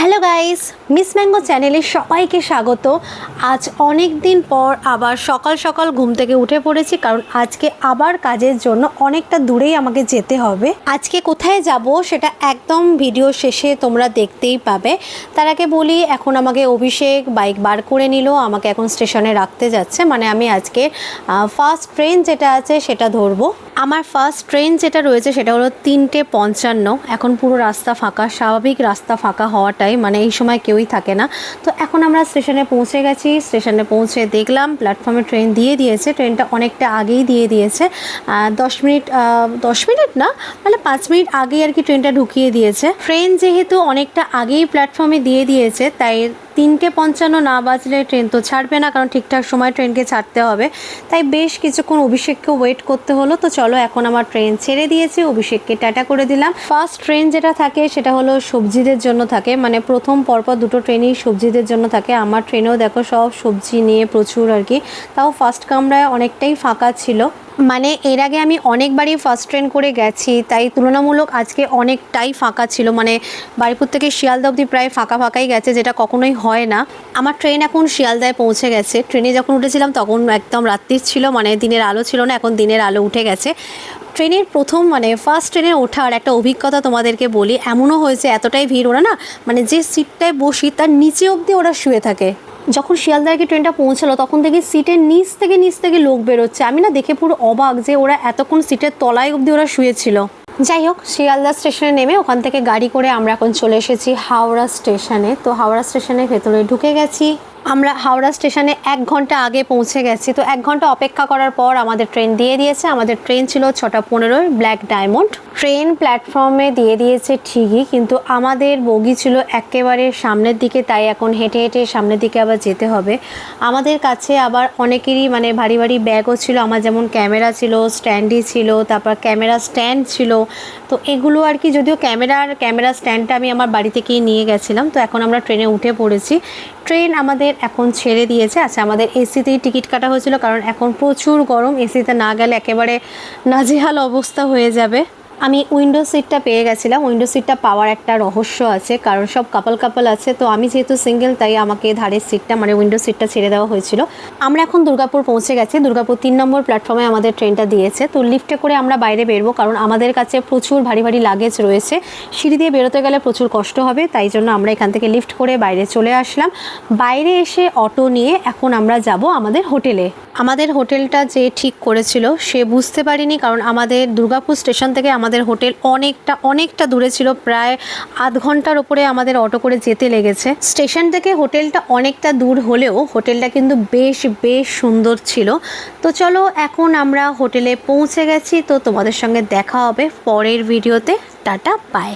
Hello guys, miss mango চ্যানেলে সবাইকে স্বাগত। আজ অনেক দিন পর আবার সকাল সকাল ঘুম থেকে উঠে পড়েছি, কারণ আজকে আবার কাজের জন্য অনেকটা দূরেই আমাকে যেতে হবে। আজকে কোথায় যাব সেটা একদম ভিডিও শেষে তোমরা দেখতেই পাবে। তার আগে বলি, এখন আমাকে অভিষেক বাইক বার করে নিল, আমাকে এখন স্টেশনে রাখতে যাচ্ছে। মানে আমি আজকে ফার্স্ট ট্রেন যেটা আছে সেটা ধরবো। আমার ফার্স্ট ট্রেন যেটা রয়েছে সেটা হলো 3:55। এখন পুরো রাস্তা ফাঁকা, স্বাভাবিক রাস্তা ফাঁকা হওয়াটাই, মানে এই সময় কেউই থাকে না। তো এখন আমরা স্টেশনে পৌঁছে গেছি। স্টেশনে পৌঁছে দেখলাম প্ল্যাটফর্মে ট্রেন দিয়ে দিয়েছে। ট্রেনটা অনেকটা আগেই দিয়ে দিয়েছে, 10 মিনিট না, মানে 5 মিনিট আগেই আর কি ট্রেনটা ঢুকিয়ে দিয়েছে। ট্রেন যেহেতু অনেকটা আগেই প্ল্যাটফর্মে দিয়ে দিয়েছে, তাই 3:55 না বাজলে ট্রেন তো ছাড়বে না, কারণ ঠিকঠাক সময় ট্রেনকে ছাড়তে হবে। তাই বেশ কিছুক্ষণ অভিষেককে ওয়েট করতে হলো। তো চলো, এখন আমার ট্রেন ছেড়ে দিয়েছে, অভিষেককে টাটা করে দিলাম। ফার্স্ট ট্রেন যেটা থাকে সেটা হলো সবজিদের জন্য থাকে, মানে প্রথম পরপর দুটো ট্রেনই সবজিদের জন্য থাকে। আমার ট্রেনেও দেখো সব সবজি নিয়ে প্রচুর আর কি, তাও ফার্স্ট কামরায় অনেকটাই ফাঁকা ছিল। মানে এর আগে আমি অনেকবারই ফার্স্ট ট্রেন করে গেছি, তাই তুলনামূলক আজকে অনেকটাই ফাঁকা ছিল। মানে বারুইপুর থেকে শিয়ালদা অবধি প্রায় ফাঁকাই গেছে, যেটা কখনোই হয় না। আমার ট্রেন এখন শিয়ালদায় পৌঁছে গেছে। ট্রেনে যখন উঠেছিলাম তখন একদম রাত্রির ছিল, মানে দিনের আলো ছিল না, এখন দিনের আলো উঠে গেছে। ট্রেনের প্রথম মানে ফার্স্ট ট্রেনে ওঠার একটা অভিজ্ঞতা তোমাদেরকে বলি। এমনও হয়েছে এতটাই ভিড়, ওরা না মানে যে সিটটায় বসি তার নিচে অবধি ওরা শুয়ে থাকে। যখন শিয়ালদায় কি ট্রেনটা পৌঁছালো তখন দেখি সিটের নিচ থেকে লোক বেরোচ্ছে। আমি না দেখে পুরো অবাক যে ওরা এতক্ষণ সিটের তলায় অবধি ওরা শুয়েছিল। যাই হোক, শিয়ালদা স্টেশনে নেমে ওখান থেকে গাড়ি করে আমরা এখন চলে এসেছি হাওড়া স্টেশনে। তো হাওড়া স্টেশনের ভেতরে ঢুকে গেছি। আমরা হাওড়া স্টেশনে 1 ঘন্টা আগে পৌঁছে গেছি। তো 1 ঘন্টা অপেক্ষা করার পর আমাদের ট্রেন দিয়ে দিয়েছে। আমাদের ট্রেন ছিল 6:15 ব্ল্যাক ডায়মন্ড। ট্রেন প্ল্যাটফর্মে দিয়ে দিয়েছে ঠিকই, কিন্তু আমাদের বগি ছিল একেবারে সামনের দিকে, তাই এখন হেঁটে হেঁটে সামনের দিকে আবার যেতে হবে। আমাদের কাছে আবার অনেকেরই মানে ভারী ভারী ব্যাগও ছিল। আমার যেমন ক্যামেরা ছিল, স্ট্যান্ডই ছিল, তারপর ক্যামেরা স্ট্যান্ড ছিল। তো এগুলো আর কি, যদিও ক্যামেরা স্ট্যান্ডটা আমি আমার বাড়ি থেকেই নিয়ে গেছিলাম। তো এখন আমরা ট্রেনে উঠে পড়েছি। ট্রেন আমাদের এখন ছেড়ে দিয়েছে। আচ্ছা, আমাদের এসিতেই টিকিট কাটা হয়েছিল, কারণ এখন প্রচুর গরম, এসিতে না গেলে একেবারে নাজেহাল অবস্থা হয়ে যাবে। আমি উইন্ডো সিটটা পেয়ে গেছিলাম। উইন্ডো সিটটা পাওয়ার একটা রহস্য আছে, কারণ সব কাপল আছে। তো আমি যেহেতু সিঙ্গেল, তাই আমাকে ধারের সিটটা মানে উইন্ডো সিটটা ছেড়ে দেওয়া হয়েছিল। আমরা এখন দুর্গাপুর পৌঁছে গেছি। দুর্গাপুর 3 নম্বর প্ল্যাটফর্মে আমাদের ট্রেনটা দিয়েছে। তো লিফটে করে আমরা বাইরে বেরবো, কারণ আমাদের কাছে প্রচুর ভারী ভারী লাগেজ রয়েছে। সিঁড়ি দিয়ে বেরোতে গেলে প্রচুর কষ্ট হবে, তাই জন্য আমরা এখান থেকে লিফট করে বাইরে চলে আসলাম। বাইরে এসে অটো নিয়ে এখন আমরা যাব আমাদের হোটেলে। আমাদের হোটেলটা যে ঠিক করেছিল সে বুঝতে পারিনি, কারণ আমাদের দুর্গাপুর স্টেশন থেকে আমাদের হোটেল অনেকটা দূরে ছিল। প্রায় আধ ঘন্টার ওপরে আমাদের অটো করে যেতে লেগেছে। স্টেশন থেকে হোটেলটা অনেকটা দূর হলেও হোটেলটা কিন্তু বেশ সুন্দর ছিল। তো চলো, এখন আমরা হোটেলে পৌঁছে গেছি। তো তোমাদের সঙ্গে দেখা হবে পরের ভিডিওতে। Tata, by.